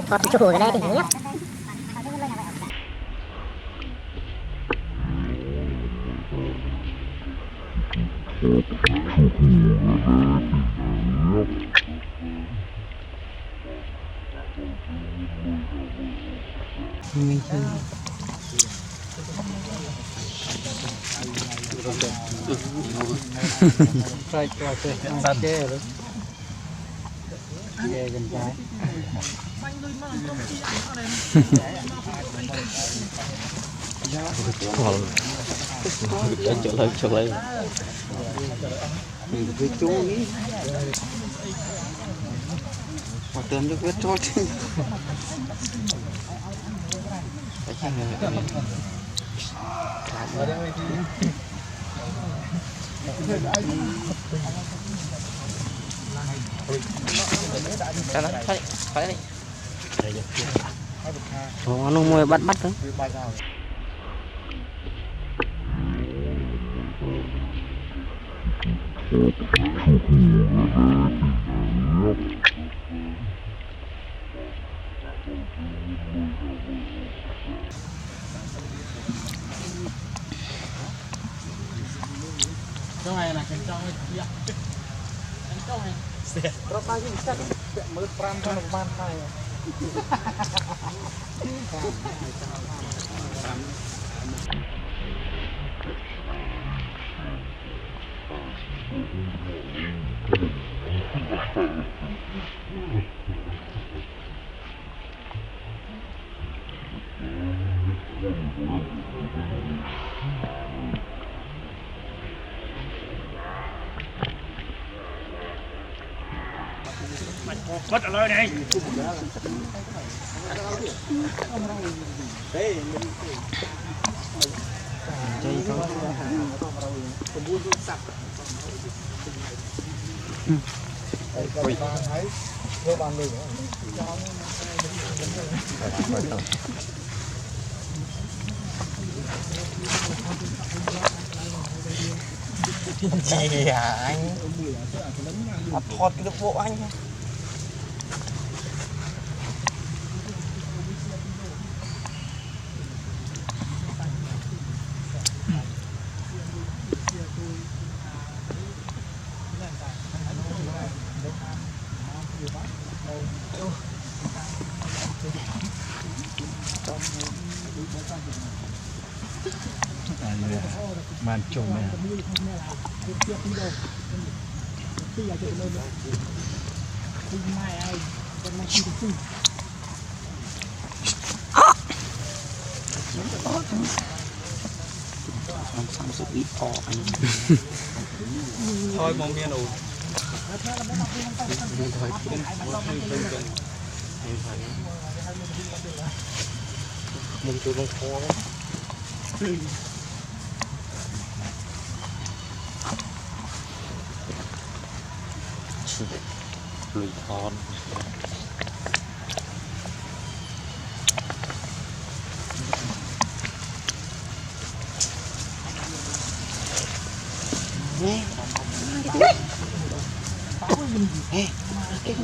Con chủ ở đây thì nhé. Trai cho sát ghê rồi. Ghê gần trái. Trở lên Với chú ý mà tên nước vết cho chứ phải nó mua bắt thôi. Cái này là cái trong cái trong này có bao nhiêu cái mới pram cho nó ban này Mất ở nơi này. gì hả anh? Thọt cái bộ anh. Màn trùng này. Thôi mong nghe đủ. Mong tôi không khó. Lùi thon nè cái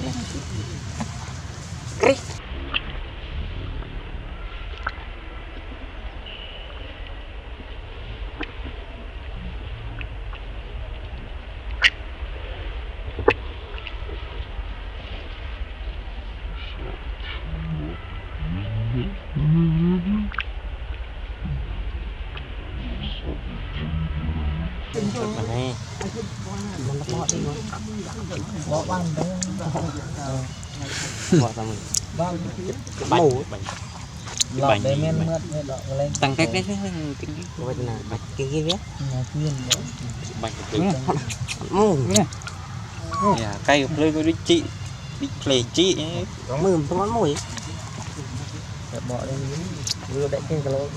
này Bỏ băng đấy. bỏ ra mình màu lọt đây men mượt đọ lên tăng cái cái là cái kia biết bánh cái mù dạ cây lên cái chị đi play chị mừng tôi món mùi bỏ đây vừa đậy cái lỗ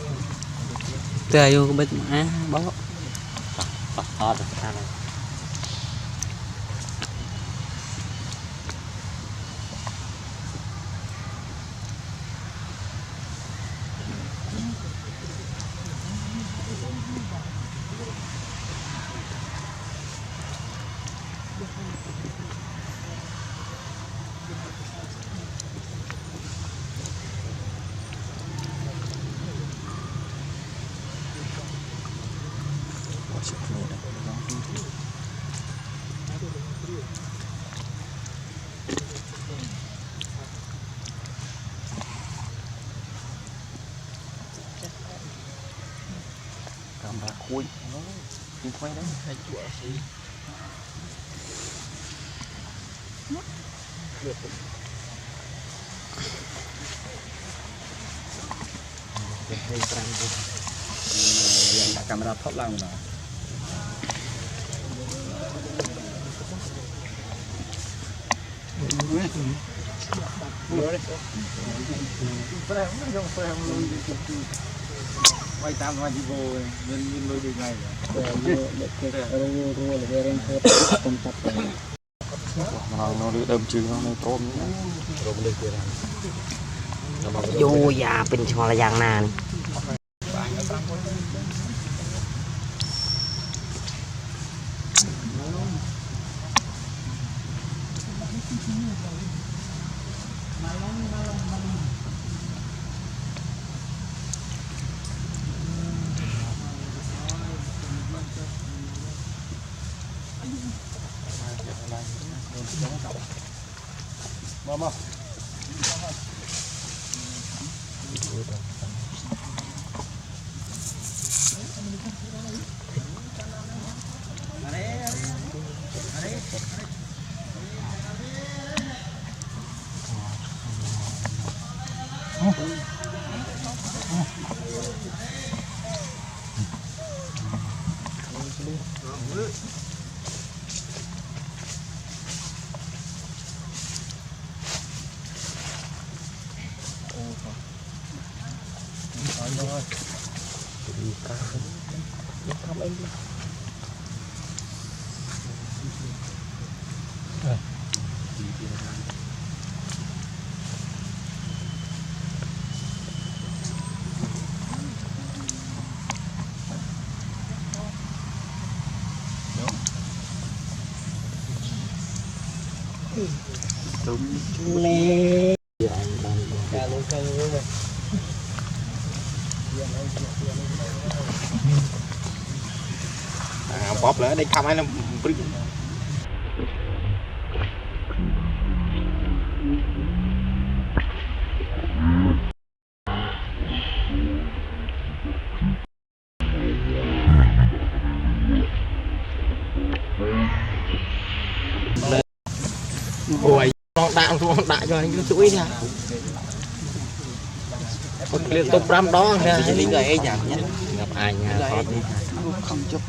tươi vô bên á bó to được sao này camera khui nó quay đấy hay chua gì camera thấp lăng mà quay tam qua đi vô nên lôi đi ngay nó đi đâm chừng nó tôm vô già bình thường là dạng nào mama bóp lại đây không ai làm ôi đạn cho anh chuỗi nha liên tục ram đó nha đi người ấy chẳng gặp ai nhà không chấp